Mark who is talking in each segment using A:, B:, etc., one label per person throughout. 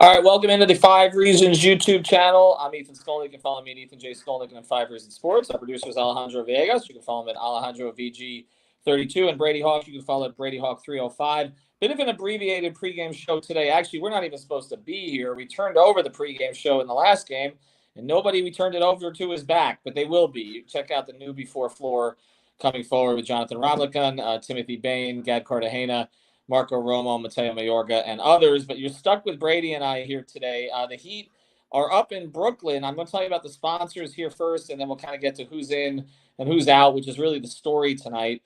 A: All right, welcome into the Five Reasons YouTube channel. I'm Ethan Skolnick. You can follow me at Ethan J. Skolnick and Five Reasons Sports. Our producer is Alejandro Villegas. You can follow him at Alejandro VG32. And Brady Hawk, you can follow at Brady Hawk 305. Bit of an abbreviated pregame show today. Actually, we're not even supposed to be here. We turned over the pregame show in the last game, and nobody we turned it over to is back, but they will be. You check out the new Before Floor coming forward with Jonathan Roblicon, Timothy Bain, Gad Cartagena, Marco Romo, Mateo Mayorga, and others. But you're stuck with Brady and I here today. The Heat are up in Brooklyn. I'm going to tell you about the sponsors here first, and then we'll kind of get to who's in and who's out, which is really the story tonight.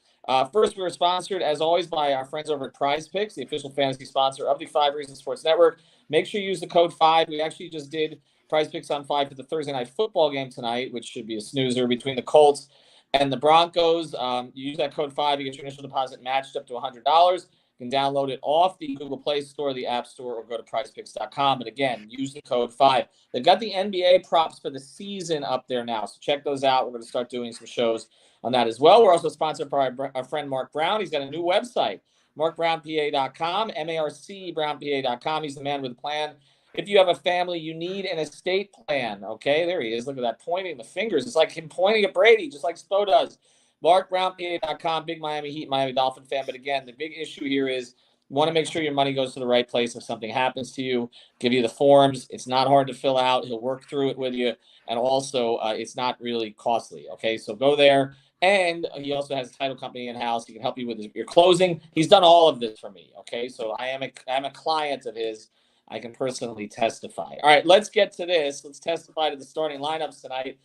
A: First, we were sponsored, as always, by our friends over at Prize Picks, the official fantasy sponsor of the Five Reasons Sports Network. Make sure you use the code 5. We actually just did Prize Picks on 5 for the Thursday night football game tonight, which should be a snoozer between the Colts and the Broncos. You use that code 5, you get your initial deposit matched up to $100. You can download it off the Google Play Store, the App Store, or go to prizepicks.com. But again, use the code 5. They've got the NBA props for the season up there now, so check those out. We're going to start doing some shows on that as well. We're also sponsored by our friend Mark Brown. He's got a new website, markbrownpa.com, marcbrownpa.com. He's the man with a plan. If you have a family, you need an estate plan. Okay, there he is. Look at that, pointing the fingers. It's like him pointing at Brady, just like Spo does. MarkBrownPA.com, big Miami Heat, Miami Dolphin fan. But again, the big issue here is you want to make sure your money goes to the right place if something happens to you. Give you the forms. It's not hard to fill out. He'll work through it with you. And also, it's not really costly. Okay, so go there. And he also has a title company in-house. He can help you with your closing. He's done all of this for me. Okay, so I'm a client of his. I can personally testify. All right, let's get to this. Let's testify to the starting lineups tonight.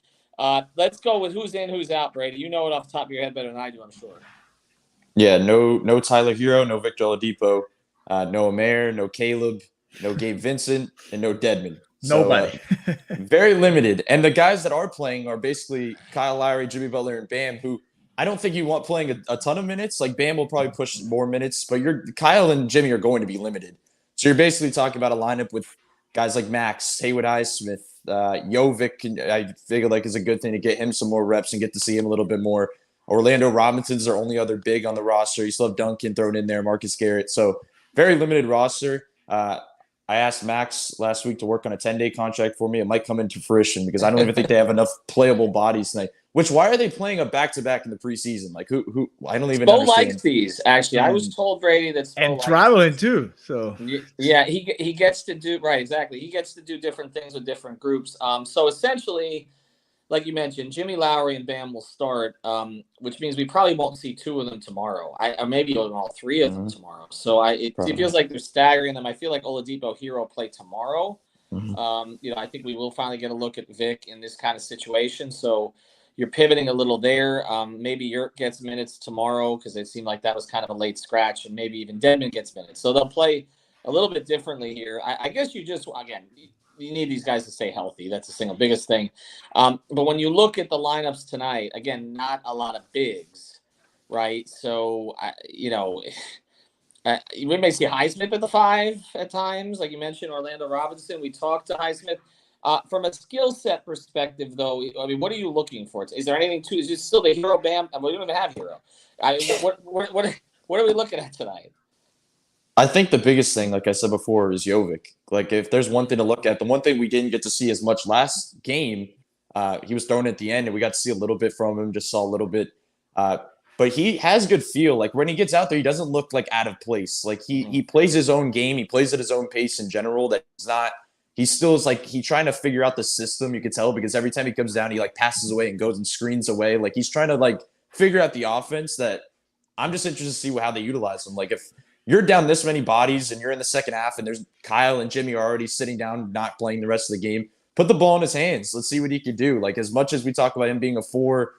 A: Let's go with who's in, who's out, Brady. You know it off the top of your head better than I do, I'm sure.
B: Yeah, no Tyler Hero, no Victor Oladipo, no Amer, no Caleb, no Gabe Vincent, and no Dedmon.
C: Nobody.
B: Very limited. And the guys that are playing are basically Kyle Lowry, Jimmy Butler, and Bam, who I don't think you want playing a ton of minutes. Like Bam will probably push more minutes, but Kyle and Jimmy are going to be limited. So you're basically talking about a lineup with guys like Max, Haywood Highsmith, Jovic. I figure like is a good thing to get him some more reps and get to see him a little bit more. Orlando Robinson's our only other big on the roster. You still have Duncan thrown in there, Marcus Garrett. So very limited roster. I asked Max last week to work on a 10-day contract for me. It might come into fruition because I don't even think they have enough playable bodies tonight. Why are they playing a back-to-back in the preseason? Like who? I don't even understand.
A: Spo likes these. Actually, I was told, Brady, that Spo
C: and traveling too. So
A: yeah, he gets to do right. Exactly, he gets to do different things with different groups. So essentially, like you mentioned, Jimmy Lowry and Bam will start, which means we probably won't see two of them tomorrow. Or maybe all three of them tomorrow. So it feels like they're staggering them. I feel like Oladipo, Hero play tomorrow. I think we will finally get a look at Vic in this kind of situation. So you're pivoting a little there. Maybe Yurt gets minutes tomorrow because it seemed like that was kind of a late scratch, and maybe even Dedmon gets minutes. So they'll play a little bit differently here. I guess you need these guys to stay healthy. That's the single biggest thing. But when you look at the lineups tonight, again, not a lot of bigs, right? So, we may see Highsmith at the 5 at times. Like you mentioned, Orlando Robinson. We talked to Highsmith. From a skill set perspective, though, I mean, what are you looking for? Is there anything to? Is it still the Hero Bam? We don't even have Hero. What are we looking at tonight?
B: I think the biggest thing, like I said before, is Jovic. Like if there's one thing to look at, the one thing we didn't get to see as much last game, he was thrown at the end, and we got to see a little bit from him. Just saw a little bit, but he has good feel. Like when he gets out there, he doesn't look like out of place. Like he plays his own game. He plays at his own pace in general. That he's not. He still is like he's trying to figure out the system. You can tell because every time he comes down, he like passes away and goes and screens away. Like he's trying to like figure out the offense. That I'm just interested to see how they utilize him. Like if you're down this many bodies and you're in the second half and there's Kyle and Jimmy are already sitting down, not playing the rest of the game, put the ball in his hands. Let's see what he could do. Like as much as we talk about him being a 4,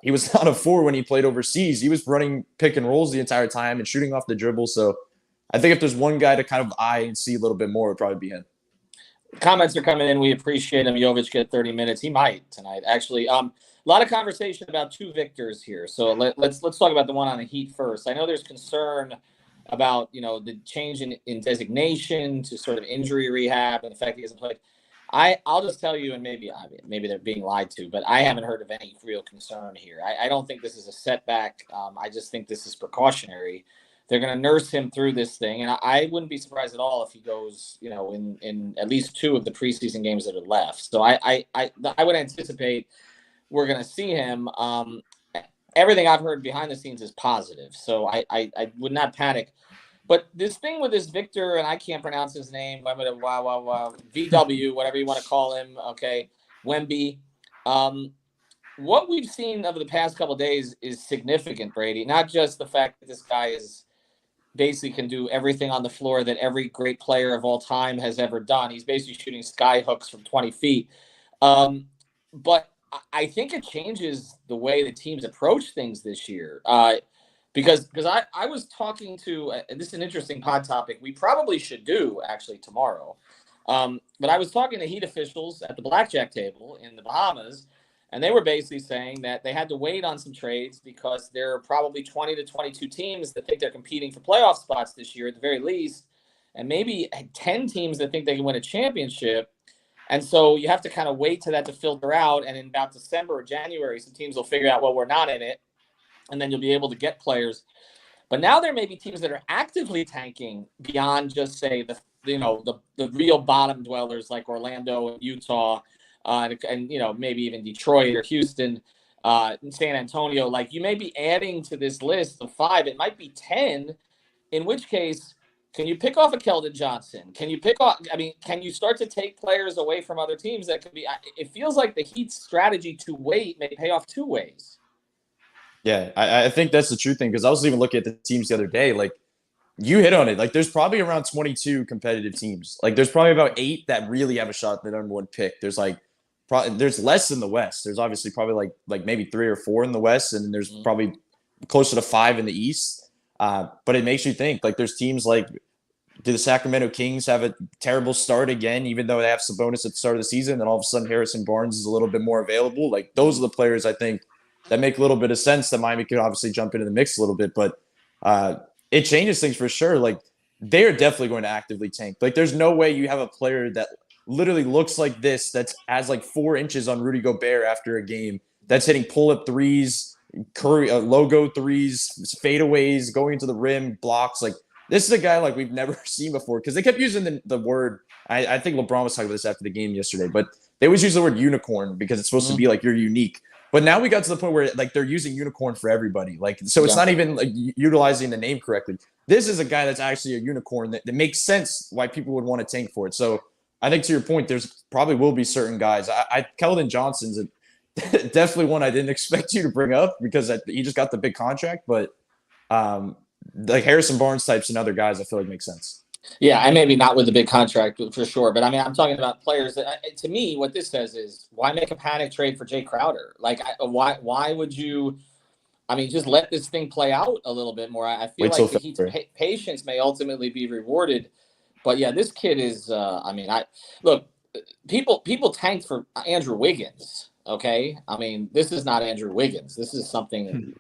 B: he was not a 4 when he played overseas. He was running pick and rolls the entire time and shooting off the dribble. So I think if there's one guy to kind of eye and see a little bit more, it would probably be him.
A: Comments are coming in. We appreciate him. Jovic get 30 minutes. He might tonight, actually. A lot of conversation about two victors here. So let's talk about the one on the Heat first. I know there's concern about the change in designation to sort of injury rehab and the fact he hasn't played. I'll just tell you, and maybe they're being lied to, but I haven't heard of any real concern here. I don't think this is a setback. I just think this is precautionary They're going to nurse him through this thing, and I wouldn't be surprised at all if he goes, in at least 2 of the preseason games that are left. So I would anticipate we're going to see him. Everything I've heard behind the scenes is positive, so I would not panic. But this thing with this Victor, and I can't pronounce his name, VW, whatever you want to call him, okay, Wemby. What we've seen over the past couple of days is significant, Brady. Not just the fact that this guy is basically can do everything on the floor that every great player of all time has ever done. He's basically shooting sky hooks from 20 feet. But I think it changes the way the teams approach things this year. Because I was talking to, and this is an interesting pod topic we probably should do actually tomorrow. But I was talking to Heat officials at the blackjack table in the Bahamas, and they were basically saying that they had to wait on some trades because there are probably 20 to 22 teams that think they're competing for playoff spots this year at the very least, and maybe 10 teams that think they can win a championship. And so you have to kind of wait to that to filter out, and in about December or January, some teams will figure out, well, we're not in it, and then you'll be able to get players. But now there may be teams that are actively tanking beyond just, say, the real bottom dwellers like Orlando and Utah, and maybe even Detroit or Houston, and San Antonio. Like, you may be adding to this list of 5. It might be 10, in which case, can you pick off a Keldon Johnson? Can you start to take players away from other teams that could be – it feels like the Heat's strategy to wait may pay off 2 ways.
B: Yeah, I think that's the true thing, because I was even looking at the teams the other day. Like, you hit on it. Like, there's probably around 22 competitive teams. Like, there's probably about 8 that really have a shot at the number 1 pick. There's there's less in the West. There's obviously probably like maybe 3 or 4 in the West, and then there's probably closer to 5 in the East. But it makes you think. Like, there's teams like, do the Sacramento Kings have a terrible start again, even though they have Sabonis at the start of the season? Then all of a sudden Harrison Barnes is a little bit more available. Like, those are the players I think that make a little bit of sense that Miami could obviously jump into the mix a little bit. But it changes things for sure. Like, they're definitely going to actively tank. Like, there's no way you have a player that literally looks like this, that has like 4 inches on Rudy Gobert after a game, that's hitting pull-up threes, Curry logo threes, fadeaways, going to the rim, blocks. Like, this is a guy like we've never seen before, because they kept using the word. I think LeBron was talking about this after the game yesterday, but they always use the word unicorn because it's supposed to be like you're unique. But now we got to the point where like they're using unicorn for everybody. Like, so it's not even like utilizing the name correctly. This is a guy that's actually a unicorn that makes sense why people would want to tank for it. So I think, to your point, there's probably will be certain guys. Keldon Johnson's definitely one I didn't expect you to bring up, because he just got the big contract. But like Harrison Barnes types and other guys, I feel like make sense.
A: Yeah, and maybe not with the big contract for sure, but I mean, I'm talking about players that, to me, what this says is, why make a panic trade for Jay Crowder? Like, why would you? I mean, just let this thing play out a little bit more. I feel like the Heat's patience may ultimately be rewarded, but yeah, this kid is. People tanked for Andrew Wiggins. Okay, I mean, this is not Andrew Wiggins. This is something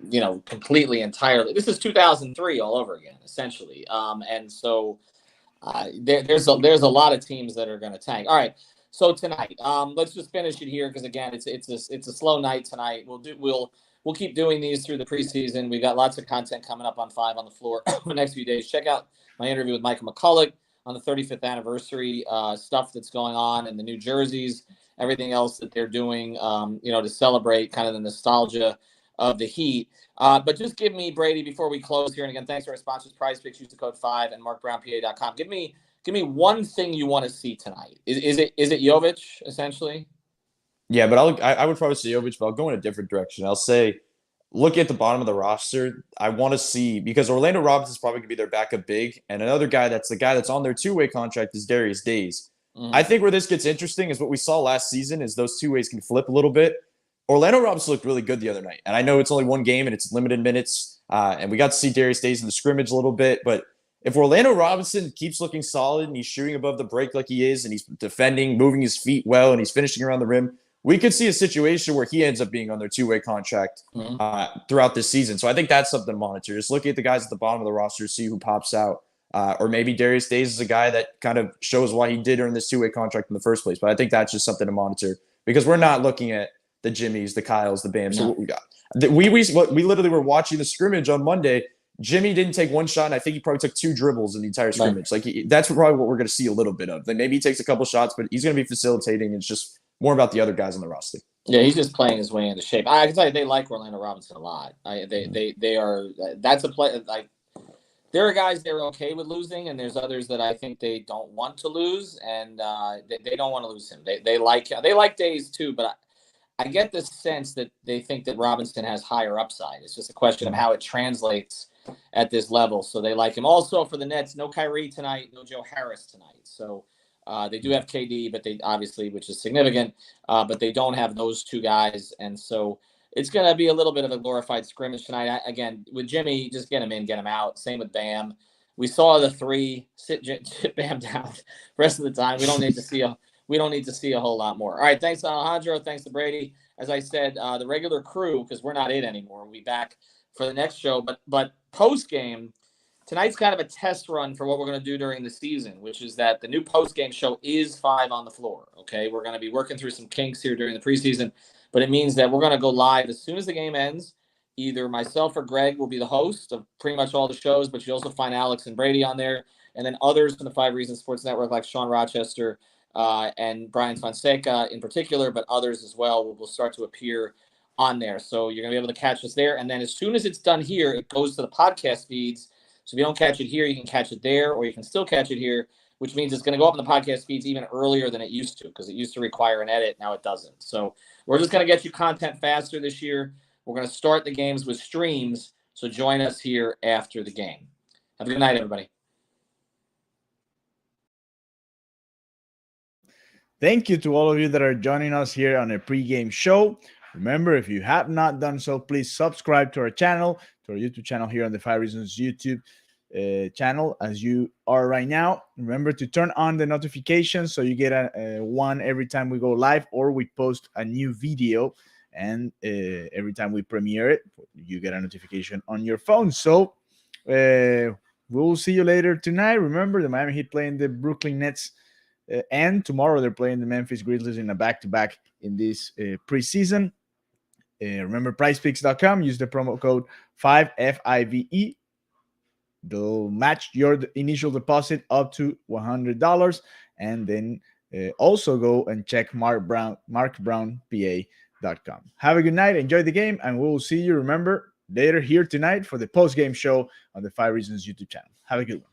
A: completely entirely. This is 2003 all over again, essentially. And so. There's a lot of teams that are going to tank. All right, so tonight, let's just finish it here, because again, it's a slow night tonight. We'll keep doing these through the preseason. We got lots of content coming up on 5 on the floor for the next few days. Check out my interview with Michael McCulloch on the 35th anniversary stuff that's going on, and the new jerseys, everything else that they're doing, to celebrate kind of the nostalgia of the Heat. But just give me, Brady, before we close here, and again, thanks to our sponsors, Prize Picks, use the code 5 and markbrownpa.com. Give me one thing you want to see tonight. Is it Jovic, essentially?
B: Yeah, but I would probably say Jovic, but I'll go in a different direction. I'll say, look at the bottom of the roster. I want to see, because Orlando Robinson's probably going to be their backup big, and another guy that's on their 2-way contract is Darius Days. I think where this gets interesting is what we saw last season is those 2 ways can flip a little bit. Orlando Robinson looked really good the other night. And I know it's only 1 game and it's limited minutes. And we got to see Darius Days in the scrimmage a little bit. But if Orlando Robinson keeps looking solid and he's shooting above the break like he is, and he's defending, moving his feet well, and he's finishing around the rim, we could see a situation where he ends up being on their 2-way contract throughout this season. So I think that's something to monitor. Just look at the guys at the bottom of the roster, see who pops out. Or maybe Darius Days is a guy that kind of shows why he did earn this 2-way contract in the first place. But I think that's just something to monitor, because we're not looking at the Jimmys, the Kyles, the Bams. No. We literally were watching the scrimmage on Monday. Jimmy didn't take one shot, and I think he probably took 2 dribbles in the entire scrimmage. Like that's probably what we're going to see a little bit of. Then maybe he takes a couple shots, but he's going to be facilitating. It's just more about the other guys on the roster.
A: Yeah, he's just playing his way into shape. I can tell you, they like Orlando Robinson a lot. They are. That's a play. Like there are guys they're okay with losing, and there's others that I think they don't want to lose, and they don't want to lose him. They like Days too, but I get the sense that they think that Robinson has higher upside. It's just a question of how it translates at this level. So they like him. Also for the Nets, no Kyrie tonight, no Joe Harris tonight. So they do have KD, but they obviously, which is significant, but they don't have those 2 guys. And so it's going to be a little bit of a glorified scrimmage tonight. Again, with Jimmy, just get him in, get him out. Same with Bam. We saw the 3 sit Bam down. Rest of the time, we don't need to see a whole lot more. All right, thanks to Alejandro. Thanks to Brady. As I said, the regular crew, because we're not in anymore, we'll be back for the next show. But post-game, tonight's kind of a test run for what we're going to do during the season, which is that the new post-game show is 5 on the floor, okay? We're going to be working through some kinks here during the preseason, but it means that we're going to go live as soon as the game ends. Either myself or Greg will be the host of pretty much all the shows, but you also find Alex and Brady on there, and then others from the 5 Reasons Sports Network like Sean Rochester, and Brian Fonseca in particular, but others as well will start to appear on there. So you're going to be able to catch us there. And then as soon as it's done here, it goes to the podcast feeds. So if you don't catch it here, you can catch it there, or you can still catch it here, which means it's going to go up in the podcast feeds even earlier than it used to, because it used to require an edit. Now it doesn't. So we're just going to get you content faster this year. We're going to start the games with streams. So join us here after the game. Have a good night, everybody.
C: thank you to all of you that are joining us here on a pregame show. Remember, if you have not done so, please subscribe to our channel, to our YouTube channel here on the 5 Reasons YouTube channel, as you are right now. Remember to turn on the notifications so you get a one every time we go live or we post a new video, and every time we premiere it, you get a notification on your phone. So we'll see you later tonight. Remember, the Miami Heat playing the Brooklyn Nets, and tomorrow they're playing the Memphis Grizzlies in a back-to-back in this preseason. Remember, PrizePicks.com. Use the promo code 5FIVE. They'll match your initial deposit up to $100, and then also go and check markbrownpa.com. Have a good night. Enjoy the game, and we'll see you, remember, later here tonight for the post-game show on the 5 Reasons YouTube channel. Have a good one.